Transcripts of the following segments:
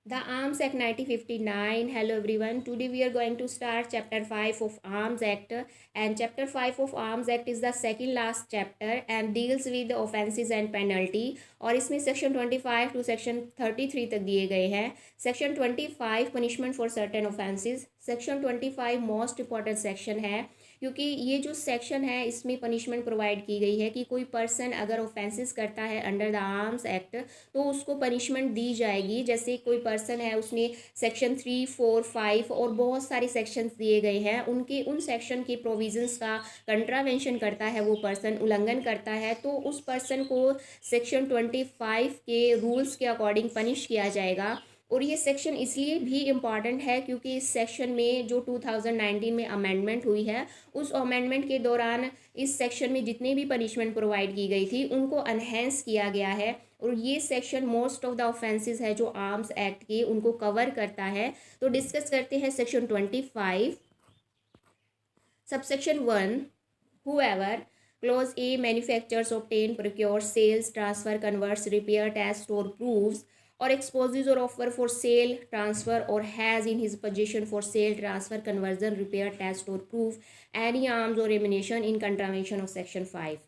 The Arms Act 1959. Hello everyone. Today we are going to start chapter 5 of Arms Act, and chapter 5 of Arms Act is the second last chapter and deals with the offences and penalty. और इसमें section 25 to section 33 तक दिए गए हैं. Section 25 punishment for certain offences. Section 25 most important section है क्योंकि ये जो सेक्शन है इसमें पनिशमेंट प्रोवाइड की गई है कि कोई पर्सन अगर ऑफेंसेस करता है अंडर द आर्म्स एक्ट तो उसको पनिशमेंट दी जाएगी. जैसे कोई पर्सन है उसने सेक्शन 3, 4, 5 और बहुत सारे सेक्शंस दिए गए हैं, उनके उन सेक्शन के प्रोविजंस का कंट्रावेंशन करता है, वो पर्सन उल्लंघन करता है, तो उस पर्सन को सेक्शन 25 के रूल्स के अकॉर्डिंग पनिश किया जाएगा. और ये सेक्शन इसलिए भी इम्पॉर्टेंट है क्योंकि इस सेक्शन में जो 2019 में अमेंडमेंट हुई है उस अमेंडमेंट के दौरान इस सेक्शन में जितनी भी पनिशमेंट प्रोवाइड की गई थी उनको एनहेंस किया गया है. और ये section most of the offences है जो आर्म्स एक्ट के उनको कवर करता है. तो डिस्कस करते हैं section 25. Subsection 1. whoever clause A manufactures, obtain, procures, sells, transfer, converts, repair, tests or proves or exposes or offer for sale, transfer or has in his possession for sale, transfer, conversion, repair, test or proof any arms or ammunition in contravention of section 5.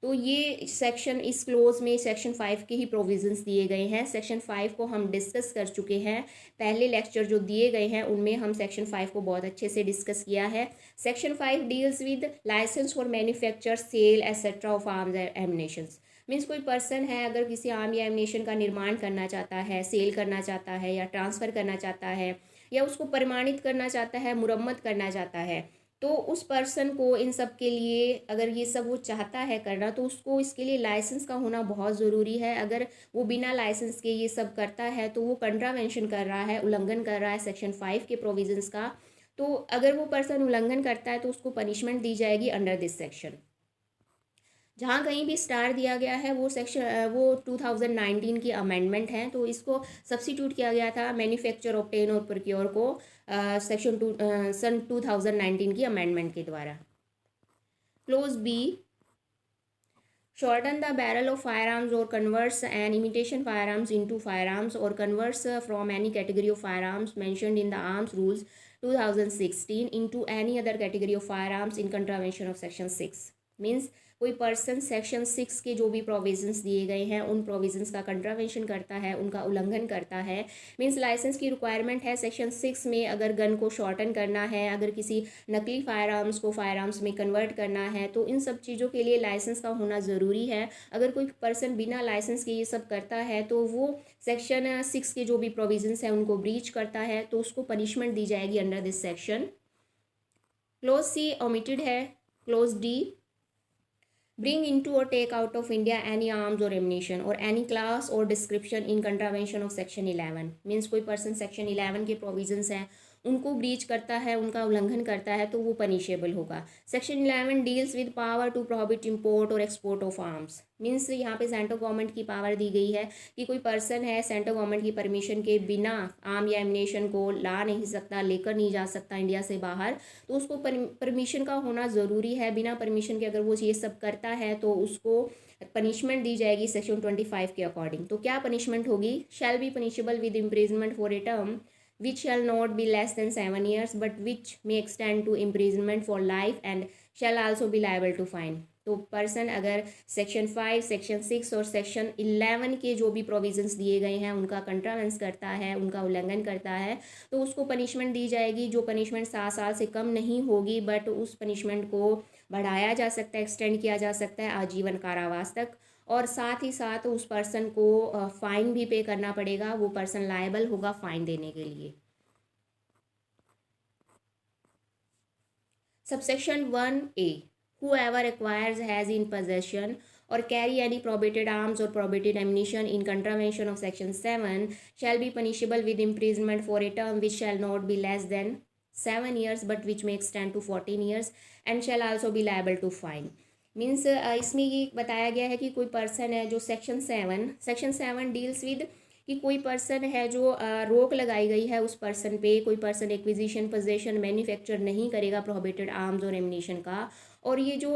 तो ये section इस close में section 5 के ही provisions दिए गए हैं. Section 5 को हम डिस्कस कर चुके हैं. पहले लेक्चर जो दिए गए हैं उनमें हम सेक्शन 5 को बहुत अच्छे से डिस्कस किया है. Section 5 deals with licence for manufacture, sale etcetera of arms and ammunitions. Means कोई पर्सन है अगर किसी आर्म या एमिनेशन का निर्माण करना चाहता है, सेल करना चाहता है या ट्रांसफ़र करना चाहता है या उसको प्रमाणित करना चाहता है, मुरम्मत करना चाहता है, तो उस पर्सन को इन सब के लिए अगर ये सब वो चाहता है करना तो उसको इसके लिए लाइसेंस का होना बहुत ज़रूरी है. अगर वो बिना लाइसेंस के ये सब करता है तो वो कंट्रावेंशन कर रहा है, उल्लंघन कर रहा है सेक्शन 5 के प्रोविजंस का. तो अगर वो पर्सन उल्लंघन करता है तो उसको पनिशमेंट दी जाएगी अंडर दिस सेक्शन. जहाँ कहीं भी स्टार दिया गया है वो सेक्शन वो 2019 की अमेंडमेंट है, तो इसको सब्सिट्यूट किया गया था मैन्युफैक्चर, ऑब्टेन और प्रोक्योर को सेक्शन सन 2019 की अमेंडमेंट के द्वारा. Clause B. shorten the barrel of firearms or converts an imitation firearms into firearms or converts from any category of firearms mentioned in the arms rules 2016 into any other category of firearms in contravention of section 6. Means कोई person section 6 के जो भी provisions दिए गए हैं उन provisions का contravention करता है, उनका उल्लंघन करता है. मीन्स लाइसेंस की रिक्वायरमेंट है सेक्शन 6 में. अगर गन को शॉर्टन करना है, अगर किसी नकली फायर आर्म्स को फायर आर्म्स में कन्वर्ट करना है, तो इन सब चीज़ों के लिए लाइसेंस का होना ज़रूरी है. अगर कोई पर्सन बिना लाइसेंस के ये सब करता है तो वो सेक्शन 6 के जो भी प्रोविजंस हैं उनको ब्रीच करता है, तो उसको पनिशमेंट दी जाएगी under this section. Clause C omitted है. Clause D. bring into or take out of India any arms or ammunition or any class or description in contravention of section 11. Means कोई person section 11 के provisions हैं उनको breach करता है, उनका उल्लंघन करता है तो वो पनिशेबल होगा. Section 11 deals with power to prohibit import और एक्सपोर्ट ऑफ आर्म्स. मीन्स यहाँ पे सेंट्रल गवर्नमेंट की पावर दी गई है कि कोई पर्सन है सेंट्रल गवर्नमेंट की परमिशन के बिना आर्म या एमिनेशन को ला नहीं सकता, लेकर नहीं जा सकता इंडिया से बाहर, तो उसको परमिशन का होना ज़रूरी है. बिना परमिशन के अगर वो ये सब करता है तो उसको पनिशमेंट दी जाएगी सेक्शन 25 के अकॉर्डिंग. तो क्या पनिशमेंट होगी? Shall be punishable with imprisonment for a term which shall not be less than 7 years but which may extend to imprisonment for life and shall also be liable to fine. तो person अगर section 5, section 6 और section 11 के जो भी provisions दिए गए हैं उनका कंट्रावेंस करता है, उनका उल्लंघन करता है, तो उसको पनिशमेंट दी जाएगी. जो पनिशमेंट 7 साल से कम नहीं होगी, बट उस पनिशमेंट को बढ़ाया जा सकता है, एक्सटेंड किया जा सकता है आजीवन कारावास तक. और साथ ही साथ उस पर्सन को फ़ाइन भी पे करना पड़ेगा. वो पर्सन लायबल होगा फ़ाइन देने के लिए. Subsection 1A. whoever acquires, has in possession or carry any prohibited arms or prohibited ammunition in contravention of section 7 shall be punishable with imprisonment for a term which shall not be less than 7 years but which may extend to 14 years and shall also be liable to fine. Means इसमें ये बताया गया है कि कोई person है जो section 7 deals with कि कोई पर्सन है जो रोक लगाई गई है उस पर्सन पे, कोई पर्सन एक्विजिशन, पोजेशन, मैन्युफैक्चर नहीं करेगा प्रोहिबिटेड आर्म्स और एमिनेशन का, और ये जो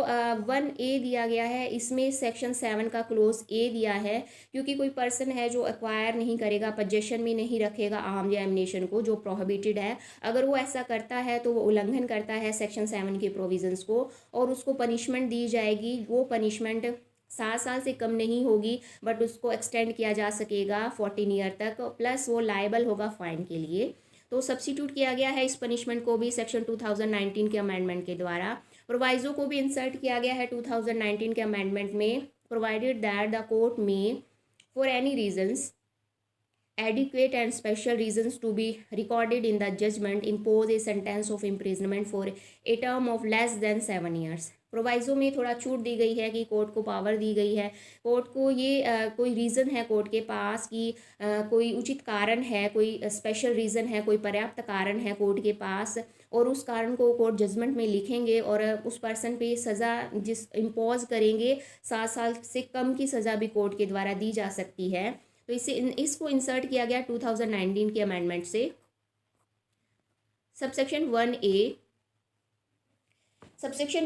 1A दिया गया है इसमें सेक्शन 7 का क्लोज ए दिया है, क्योंकि कोई पर्सन है जो एक्वायर नहीं करेगा, पोजेशन में नहीं रखेगा आर्म या एमिनेशन को, जो प्रोहिबिटेड है, अगर वो ऐसा करता है तो वो उल्लंघन करता है सेक्शन 7 के प्रोविजंस को, और उसको पनिशमेंट दी जाएगी। वो पनिशमेंट 7 साल से कम नहीं होगी, बट उसको एक्सटेंड किया जा सकेगा 14 ईयर तक, प्लस वो लायबल होगा फाइन के लिए। तो सब्सिट्यूट किया गया है इस पनिशमेंट को भी सेक्शन 2019 के अमेंडमेंट के द्वारा। प्रोवाइजो को भी इंसर्ट किया गया है 2019 के अमेंडमेंट में, provided that the court may for any reasons adequate and special reasons to be recorded in the judgment impose a sentence of imprisonment for a term of less than 7 years। Proviso में थोड़ा छूट दी गई है कि court को power दी गई है, कोर्ट को ये कोई रीज़न है कोर्ट के पास कि कोई उचित कारण है, कोई स्पेशल रीज़न है, कोई पर्याप्त कारण है कोर्ट के पास, और उस कारण को कोर्ट जजमेंट में लिखेंगे और उस पर्सन पे सज़ा जिस इम्पोज करेंगे 7 साल से कम की सज़ा भी कोर्ट के द्वारा दी जा सकती है। तो इसको इंसर्ट किया गया 2019 के अमेंडमेंट से। सबसेक्शन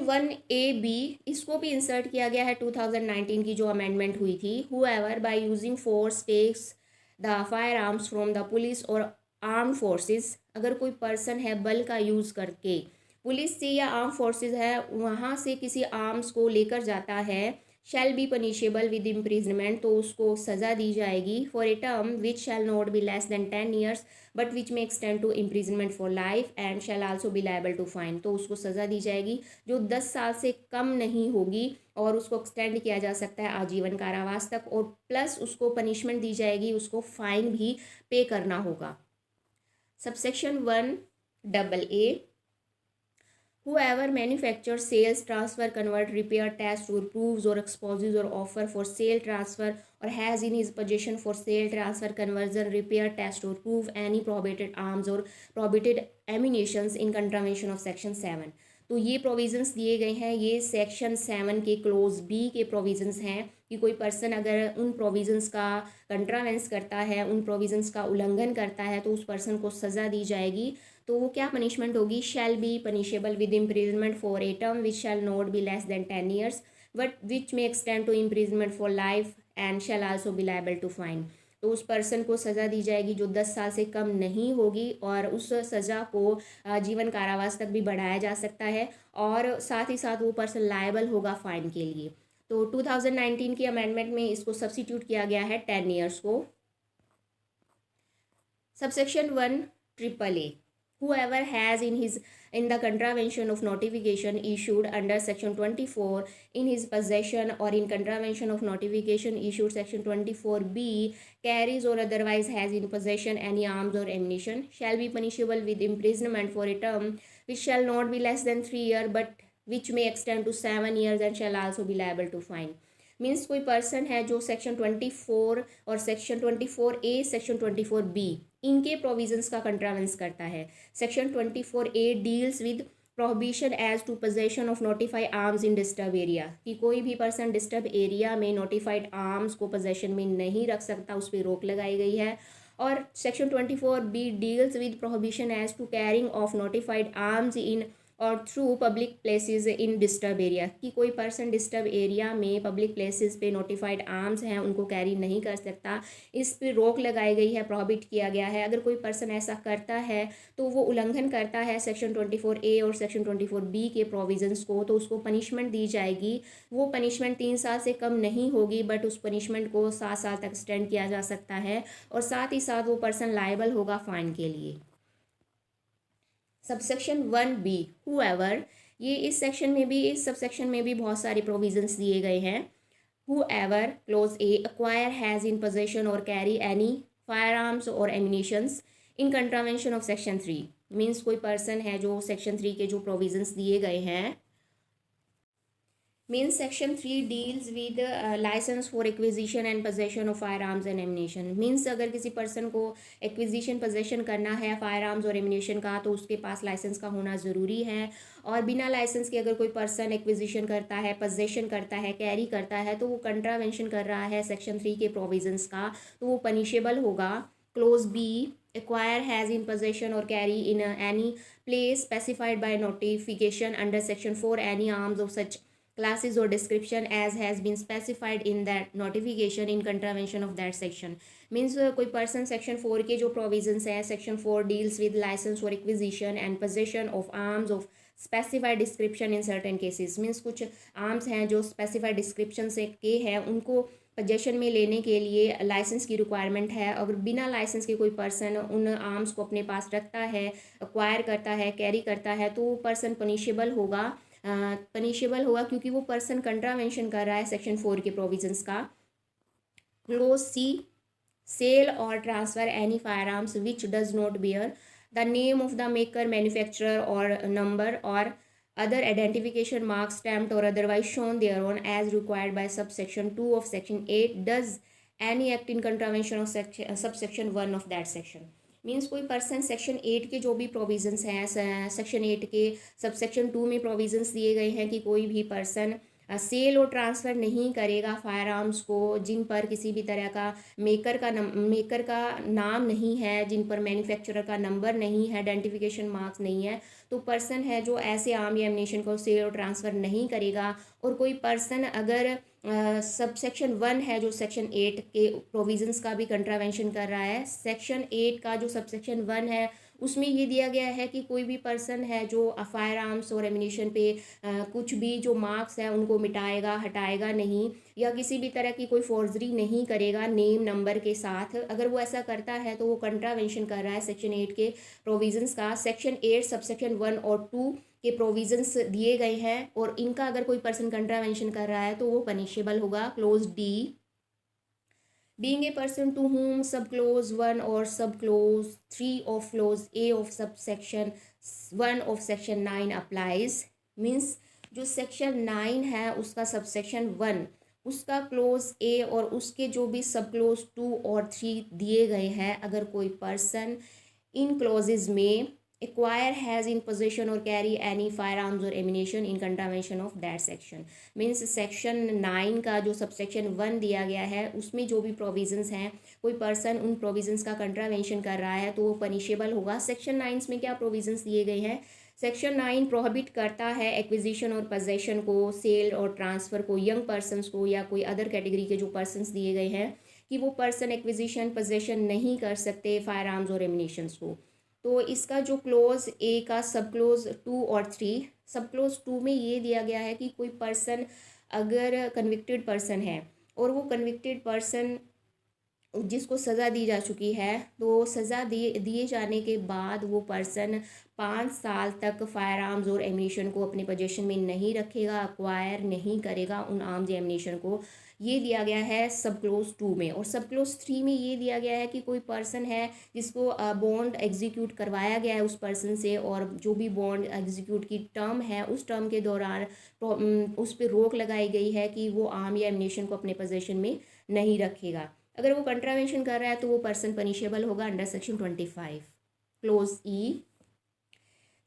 1A बी इसको भी इंसर्ट किया गया है 2019 की जो अमेंडमेंट हुई थी। However by using force takes the fire arms from the police और आर्म्ड फोर्सेस, अगर कोई पर्सन है बल का यूज़ करके पुलिस से या आर्म फोर्सेस है वहाँ से किसी आर्म्स को लेकर जाता है, shall be punishable with imprisonment, तो उसको सज़ा दी जाएगी for a term which shall not be less than 10 years but which may extend to imprisonment for life and shall also be liable to fine. तो उसको सज़ा दी जाएगी जो 10 साल से कम नहीं होगी, और उसको एक्सटेंड किया जा सकता है आजीवन कारावास तक, और प्लस उसको पनिशमेंट दी जाएगी, उसको फाइन भी पे करना होगा। Subsection 1AA whoever manufactures, sells, transfer, convert, repair, tests, or proves, or exposes, or offer for sale, transfer, or has in his possession for sale, transfer, conversion, repair, test, or prove any prohibited arms or prohibited ammunitions in contravention of section 7। तो ये provisions दिए गए हैं, ये section 7 के close B के provisions हैं कि कोई पर्सन अगर उन प्रोविजंस का कंट्रावेंस करता है, उन प्रोविजंस का उल्लंघन करता है, तो उस पर्सन को सज़ा दी जाएगी। तो वो क्या पनिशमेंट होगी? Shall be punishable with imprisonment for a term which shall not be less than 10 years but which may extend to imprisonment for life and shall also be liable to fine. तो उस person को सज़ा दी जाएगी जो 10 साल से कम नहीं होगी, और उस सज़ा को जीवन कारावास तक भी बढ़ाया जा सकता है, और साथ ही साथ वो पर्सन लायबल होगा फाइन के लिए। तो 2019 की अमेंडमेंट में इसको सब्सिट्यूट किया गया है 10 ईयर्स को। Subsection 1AA whoever has in the contravention of notification issued under section 24 in his possession or in contravention of notification issued section 24B carries or otherwise has in possession any arms or ammunition shall be punishable with imprisonment for a term which shall not be less than 3 years but which may extend to 7 years and shall also be liable to fine। Means कोई person है जो section 24 और section 24A section 24B इनके provisions का contravention करता है। Section 24A deals with prohibition as to possession of notified arms in disturb area, कि कोई भी पर्सन डिस्टर्ब एरिया में नोटिफाइड आर्म्स को पोजेशन में नहीं रख सकता, उस पर रोक लगाई गई है। और section 24B deals with prohibition as to carrying of notified arms in or through public places in disturb area, कि कोई पर्सन डिस्टर्ब एरिया में पब्लिक प्लेसेस पे नोटिफाइड आर्म्स हैं उनको कैरी नहीं कर सकता, इस पे रोक लगाई गई है, प्रोहिबिट किया गया है। अगर कोई पर्सन ऐसा करता है तो वो उल्लंघन करता है सेक्शन 24A और सेक्शन 24B के प्रोविजंस को, तो उसको पनिशमेंट दी जाएगी। वो पनिशमेंट 3 साल से कम नहीं होगी, बट उस पनिशमेंट को 7 साल तक एक्सटेंड किया जा सकता है, और साथ ही साथ वो पर्सन लायबल होगा फाइन के लिए। सबसेक्शन 1B हुएवर, ये इस सेक्शन में भी, इस सबसेक्शन में भी बहुत सारे प्रोविजंस दिए गए हैं। However clause A acquire has in possession और कैरी एनी फायर आर्म्स और ammunitions in contravention of section 3, means कोई पर्सन है जो सेक्शन 3 के जो प्रोविजंस दिए गए हैं, means section 3 deals with licence for acquisition and possession of fire arms and ammunition. Means अगर किसी पर्सन को एक्विजिशन पोजेशन करना है फायर आर्म्स और एमिनेशन का, तो उसके पास लाइसेंस का होना ज़रूरी है, और बिना लाइसेंस के अगर कोई पर्सन एक्विजिशन करता है, पोजेशन करता है, कैरी करता है, तो वो कंट्रावेंशन कर रहा है सेक्शन 3 के प्रोविजंस का, तो वो पनिशेबल होगा। Clause B acquire, has in possession or carry in any place specified by notification under section 4 any arms of such classes or description as has been specified in that notification in contravention of that section. Means कोई person section 4 के जो provisions है, section 4 deals with licence for acquisition and possession of arms of specified description in certain cases. Means कुछ arms हैं जो specified description से के हैं, उनको पोजेशन में लेने के लिए लाइसेंस की रिक्वायरमेंट है। अगर बिना लाइसेंस के कोई पर्सन उन आर्म्स को अपने पास रखता है, एक्वायर करता है, कैरी करता है, तो वो पर्सन पनिशेबल होगा क्योंकि वो पर्सन कंट्रावेंशन कर रहा है सेक्शन 4 के प्रोविजंस का। क्लोज सी, सेल और transfer any fire arms which does not bear the name of the maker, manufacturer और नंबर और other identification marks stamped or otherwise shown thereon as required by subsection 2 of section 8 does any act in contravention of subsection 1 of that section। Means कोई person section 8 के जो भी provisions हैं, section 8 के subsection 2 में provisions दिए गए हैं कि कोई भी पर्सन सेल और ट्रांसफ़र नहीं करेगा फायर आर्म्स को जिन पर किसी भी तरह का मेकर का नाम नहीं है, जिन पर मैन्युफैक्चरर का नंबर नहीं है, आइडेंटिफिकेशन मार्क्स नहीं है, तो पर्सन है जो ऐसे आर्म या एमिनेशन को सेल और ट्रांसफ़र नहीं करेगा। और कोई पर्सन अगर सबसेक्शन 1 है जो सेक्शन 8 के प्रोविजंस का भी कंट्रावेंशन कर रहा है, सेक्शन 8 का जो सबसेक्शन 1 है उसमें ये दिया गया है कि कोई भी पर्सन है जो फायर आर्म्स और एमिनेशन पे कुछ भी जो मार्क्स है उनको मिटाएगा, हटाएगा नहीं, या किसी भी तरह की कोई फोर्जरी नहीं करेगा नेम नंबर के साथ, अगर वो ऐसा करता है तो वो कंट्रावेंशन कर रहा है सेक्शन 8 के प्रोविजंस का। सेक्शन 8 सबसेक्शन 1 और 2 के प्रोविजंस दिए गए हैं और इनका अगर कोई पर्सन कंट्रावेंशन कर रहा है तो वो पनिशेबल होगा। Close D, being a person to whom subclause 1 or subclause 3 of clause A of subsection 1 of section 9 applies, means जो सेक्शन 9 है उसका सबसेक्शन 1 उसका क्लोज A और उसके जो भी सब क्लोज 2 और 3 दिए गए हैं, अगर कोई पर्सन इन क्लोजेज में acquire, has in possession or carry any firearms or ammunition in contravention of that section, means section 9 का जो सबसेक्शन 1 दिया गया है उसमें जो भी प्रोविजंस हैं, कोई पर्सन उन प्रोविजंस का कंट्रावेंशन कर रहा है तो वो पनिशेबल होगा। सेक्शन 9 में क्या प्रोविजंस दिए गए हैं? सेक्शन 9 प्रोहिबिट करता है एक्विजिशन और पोजेशन को, सेल और ट्रांसफ़र को यंग पर्सनस को या कोई अदर कैटेगरी के जो पर्सनस दिए गए हैं कि वो पर्सन एक्विजिशन पोजेशन नहीं कर सकते फायर आर्म्स और एमिनेशंस को। तो इसका जो क्लोज ए का सब क्लोज 2 और 3, सब क्लोज 2 में ये दिया गया है कि कोई पर्सन अगर कन्विक्टेड पर्सन है और वो कन्विक्टेड पर्सन जिसको सज़ा दी जा चुकी है, तो सज़ा दिए जाने के बाद वो पर्सन 5 साल तक फायर आर्म्स और एमिनेशन को अपने पोजेशन में नहीं रखेगा, एक्वायर नहीं करेगा उन आर्म्स या एमिनेशन को। ये दिया गया है सब क्लोज 2 में। और सब क्लोज 3 में ये दिया गया है कि कोई पर्सन है जिसको बॉन्ड एग्जीक्यूट करवाया गया है उस पर्सन से, और जो भी बॉन्ड एग्जीक्यूट की टर्म है उस टर्म के दौरान उस पर रोक लगाई गई है कि वो आर्म या एमिनेशन को अपने पोजेशन में नहीं रखेगा। अगर वो कंट्रावेंशन कर रहा है तो वो पर्सन पनिशेबल होगा under section 25। Clause E,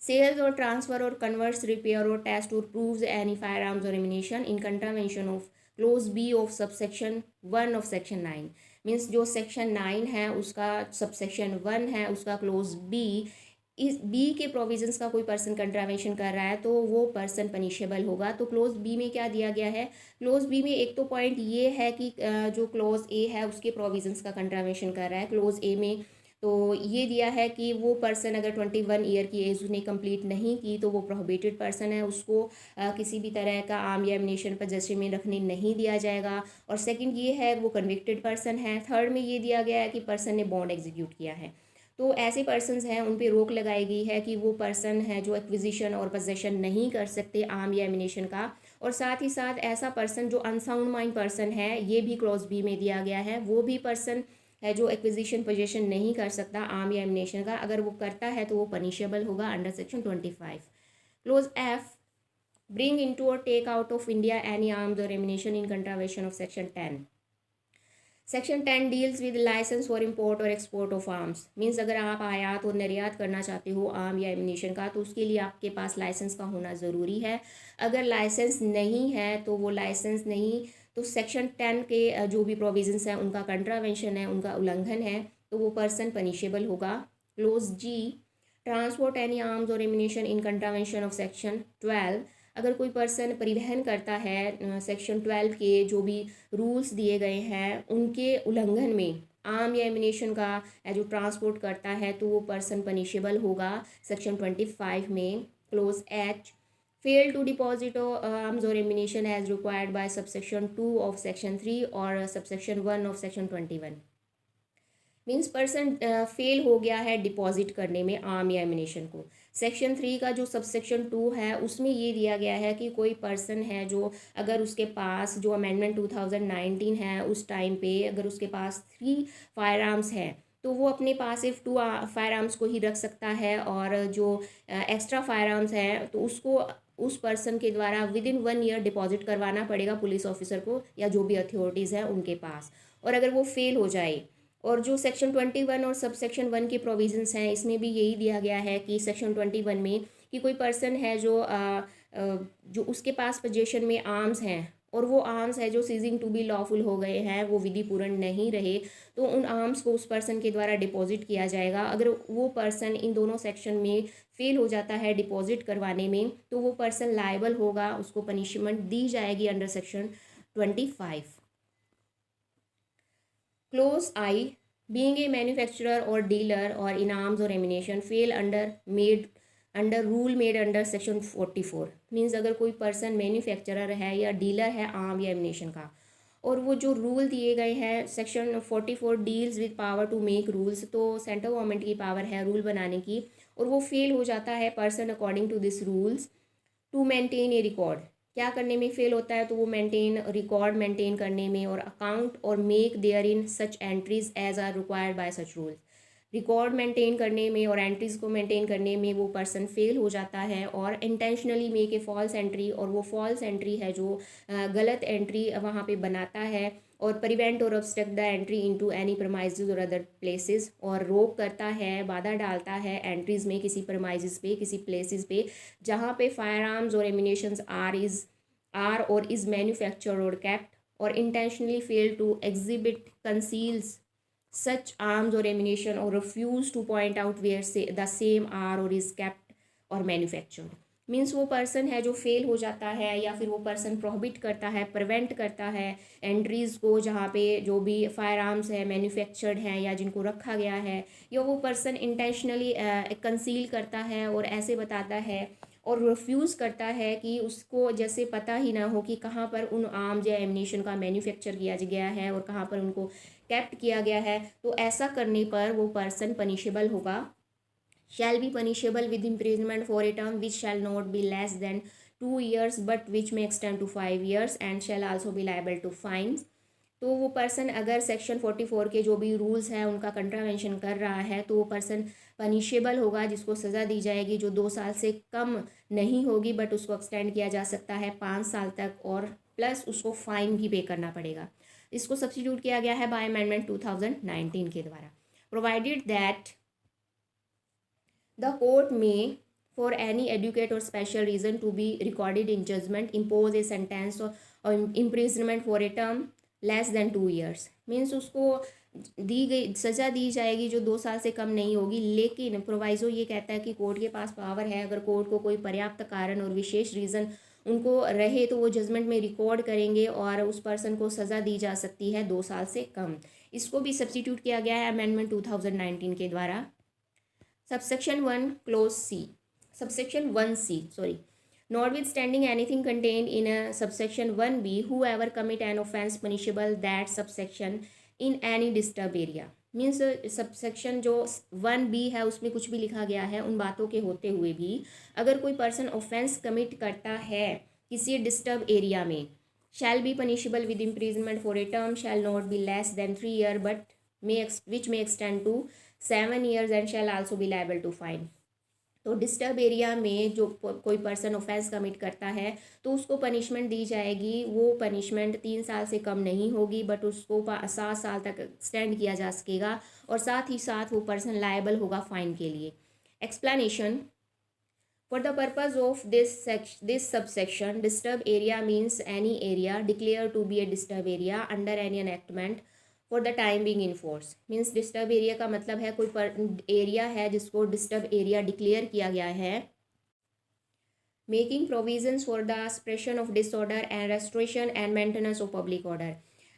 sells और ट्रांसफ़र और कन्वर्ट्स, रिपेयर और टेस्ट और प्रूव्स एनी फायर आर्म्स और ammunition in contravention of clause B of subsection 1 of section 9, means जो सेक्शन 9 है उसका सबसेक्शन 1 है उसका क्लोज बी, इस बी के प्रोविजंस का कोई पर्सन कंट्रावेंशन कर रहा है तो वो पर्सन पनिशेबल होगा। तो क्लोज बी में क्या दिया गया है? क्लोज बी में एक तो पॉइंट ये है कि जो क्लोज ए है उसके प्रोविजंस का कंट्रावेंशन कर रहा है। क्लोज ए में तो ये दिया है कि वो पर्सन अगर 21 ईयर की एज उसने कंप्लीट नहीं की तो वो प्रोहिबिटेड पर्सन है, उसको किसी भी तरह का आर्म या एमिनेशन पोजेशन में रखने नहीं दिया जाएगा। और सेकंड ये है वो कन्विक्टेड पर्सन है। थर्ड में ये दिया गया है कि पर्सन ने बॉन्ड एग्जीक्यूट किया है। तो ऐसे पर्सन्स हैं उन पे रोक लगाई गई है कि वो पर्सन है जो एक्विजिशन और पोजेशन नहीं कर सकते आर्म या एमिनेशन का। और साथ ही साथ ऐसा पर्सन जो अनसाउंड माइंड पर्सन है, ये भी क्लॉज बी में दिया गया है, वो भी पर्सन है जो एक्विजिशन पोजेशन नहीं कर सकता आर्म या एमिनेशन का, अगर वो करता है तो वो पनिशेबल होगा under section 25। Clause F, bring into or take out of India any arms और ammunition in contravention of section 10। Section 10 deals with licence for import और एक्सपोर्ट ऑफ आर्म्स, मीन्स अगर आप आयात और निर्यात करना चाहते हो आर्म या एमिनेशन का तो उसके लिए आपके पास लाइसेंस का होना ज़रूरी है। अगर लाइसेंस नहीं है तो वो लाइसेंस नहीं, तो सेक्शन 10 के जो भी प्रोविजंस हैं उनका कंट्रावेंशन है, उनका उल्लंघन है। तो वो पर्सन पनिशेबल होगा। क्लोज जी, ट्रांसपोर्ट एनी आर्म्स और ammunition in contravention of section 12, अगर कोई पर्सन परिवहन करता है सेक्शन 12 के जो भी रूल्स दिए गए हैं उनके उल्लंघन में आर्म या एम्यूनेशन का जो ट्रांसपोर्ट करता है तो वो पर्सन पनिशेबल होगा सेक्शन 25 में। Clause h, fail to deposit arms और ammunition as required by subsection 2 of section 3 or subsection 1 of section 21, means person fail हो गया है डिपॉजिट करने में आर्म या एम्यूनेशन को। सेक्शन 3 का जो सबसेक्शन 2 है उसमें ये दिया गया है कि कोई पर्सन है जो अगर उसके पास जो अमेंडमेंट 2019 है उस टाइम पे अगर उसके पास 3 फायर आर्म्स है तो वो अपने पास सिर्फ 2 फायर आर्म्स को ही रख सकता है, और जो एक्स्ट्रा फायर आर्म्स है तो उसको उस पर्सन के द्वारा विद इन 1 ईयर डिपॉजिट करवाना पड़ेगा पुलिस ऑफिसर को या जो भी अथॉरिटीज़ हैं उनके पास। और अगर वो फेल हो जाए, और जो सेक्शन 21 और सब सेक्शन 1 के प्रोविजंस हैं इसमें भी यही दिया गया है कि सेक्शन 21 में कि कोई पर्सन है जो उसके पास पोजीशन में आर्म्स हैं और वो आर्म्स है जो सीजिंग टू बी लॉफुल हो गए हैं, वो विधि पूर्ण नहीं रहे, तो उन आर्म्स को उस पर्सन के द्वारा डिपॉजिट किया जाएगा। अगर वो पर्सन इन दोनों सेक्शन में फेल हो जाता है डिपॉजिट करवाने में तो वो पर्सन लायबल होगा, उसको पनिशमेंट दी जाएगी under section 25। Close I, being a manufacturer or dealer or in arms or ammunition fail under rule made under section 44, means अगर कोई पर्सन मैन्युफैक्चरर है या डीलर है आर्म या एम्यूनेशन का और वो जो रूल दिए गए हैं section 44 deals with power to make rules, तो सेंट्रल गवर्नमेंट की पावर है रूल बनाने की, और वो फेल हो जाता है person according to this rules to maintain a record, क्या करने में फेल होता है तो वो रिकॉर्ड मेंटेन करने में और अकाउंट और make their in such entries as are required by such rules, record maintain करने में और एंट्रीज को मेंटेन करने में वो पर्सन फेल हो जाता है और intentionally make a false entry, और वो फॉल्स एंट्री है जो गलत एंट्री वहाँ पे बनाता है, और prevent or obstruct the entry into any premises or other places, और रोक करता है, बाधा डालता है एंट्रीज में किसी प्रमाइजेज पे किसी प्लेसेस पे जहाँ पे फायर आर्म्स और एम्यूनेशंस आर और इज मैन्युफैक्चर और केप्ट, और intentionally fail to exhibit conceals such arms or ammunition or refuse to point out where say the same are or is kept or manufactured, means वो person है जो fail हो जाता है या फिर वो पर्सन प्रोहिबिट करता है, प्रिवेंट करता है एंट्रीज़ को जहाँ पे जो भी फायर आर्म्स है मैन्युफैक्चर्ड हैं या जिनको रखा गया है, या वो पर्सन इंटेंशनली कंसील करता है और ऐसे बताता है और रिफ्यूज़ करता है कि उसको जैसे पता ही ना हो कि कहाँ पर उन आर्म्स या एम्यूनेशन का मैन्युफैक्चर किया गया है और कहाँ पर उनको कैप्ट किया गया है, तो ऐसा करने पर वो पर्सन पनिशेबल होगा। Shall be punishable with imprisonment for a term which shall not be less than 2 years but which may extend to 5 years and shall also be liable to fines. तो वो पर्सन अगर section 44 के जो भी rules हैं उनका contravention कर रहा है तो वो पर्सन पनिशेबल होगा, जिसको सज़ा दी जाएगी जो 2 साल से कम नहीं होगी, बट उसको एक्सटेंड किया जा सकता है 5 साल तक, और प्लस उसको फ़ाइन भी पे करना पड़ेगा। इसको सब्स्टिट्यूट किया गया है बाय अमेंडमेंट 2019 के द्वारा। Provided that the court may for any adequate or special reason to be recorded in judgment impose a sentence or imprisonment for a term less than 2 years, means उसको दी गई सज़ा दी जाएगी जो 2 साल से कम नहीं होगी, लेकिन प्रोवाइजो ये कहता है कि कोर्ट के पास पावर है, अगर कोर्ट को कोई पर्याप्त कारण और विशेष रीज़न उनको रहे तो वो जजमेंट में रिकॉर्ड करेंगे और उस पर्सन को सज़ा दी जा सकती है 2 साल से कम। इसको भी सब्स्टिट्यूट किया गया है अमेंडमेंट 2019 के द्वारा। Subsection 1 clause c, subsection 1C sorry, notwithstanding anything contained in a subsection 1B, whoever commit an offence punishable that subsection in any disturbed area, means subsection जो 1B है उसमें कुछ भी लिखा गया है उन बातों के होते हुए भी अगर कोई पर्सन ऑफेंस कमिट करता है किसी डिस्टर्ब एरिया में, shall be punishable with imprisonment for a term shall not be less than 3 years but which may extend to 7 years and shall also be liable to fine. तो disturb area में जो कोई person offence commit करता है तो उसको punishment दी जाएगी, वो पनिशमेंट 3 साल से कम नहीं होगी, बट उसको 7 साल तक एक्सटेंड किया जा सकेगा, और साथ ही साथ वो पर्सन लायबल होगा फाइन के लिए। Explanation, for the purpose of this subsection disturb area means any area declare to be a disturb area under any enactment for the time being in force. Means disturb area का मतलब है कोई area है जिसको disturb area declare किया गया है। Making provisions for the suppression of disorder and restoration and maintenance of public order.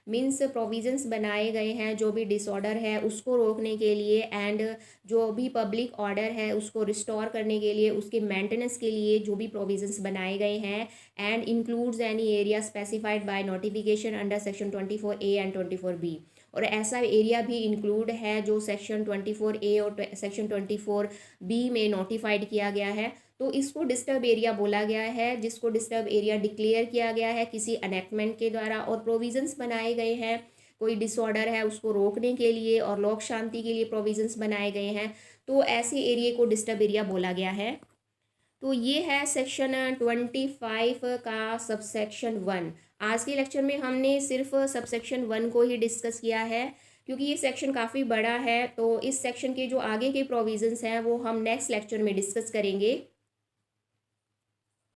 Means provisions बनाए गए हैं जो भी डिसऑर्डर है उसको रोकने के लिए एंड जो भी पब्लिक ऑर्डर है उसको रिस्टोर करने के लिए, उसके मेंटेनेंस के लिए जो भी प्रोविजंस बनाए गए हैं। And includes any area specified by notification under section 24A and 24B। और ऐसा एरिया भी इंक्लूड है जो सेक्शन 24A और सेक्शन 24B में नोटिफाइड किया गया है। तो इसको डिस्टर्ब एरिया बोला गया है, जिसको डिस्टर्ब एरिया डिक्लेयर किया गया है किसी एनेक्टमेंट के द्वारा, और प्रोविजंस बनाए गए हैं कोई डिसऑर्डर है उसको रोकने के लिए और लोक शांति के लिए प्रोविजंस बनाए गए हैं। तो ऐसे एरिया को डिस्टर्ब एरिया बोला गया है। तो ये है सेक्शन 25 का सबसेक्शन 1। आज के लेक्चर में हमने सिर्फ सबसेक्शन 1 को ही डिस्कस किया है क्योंकि ये सेक्शन काफ़ी बड़ा है। तो इस सेक्शन के जो आगे के प्रोविजंस हैं वो हम नेक्स्ट लेक्चर में डिस्कस करेंगे।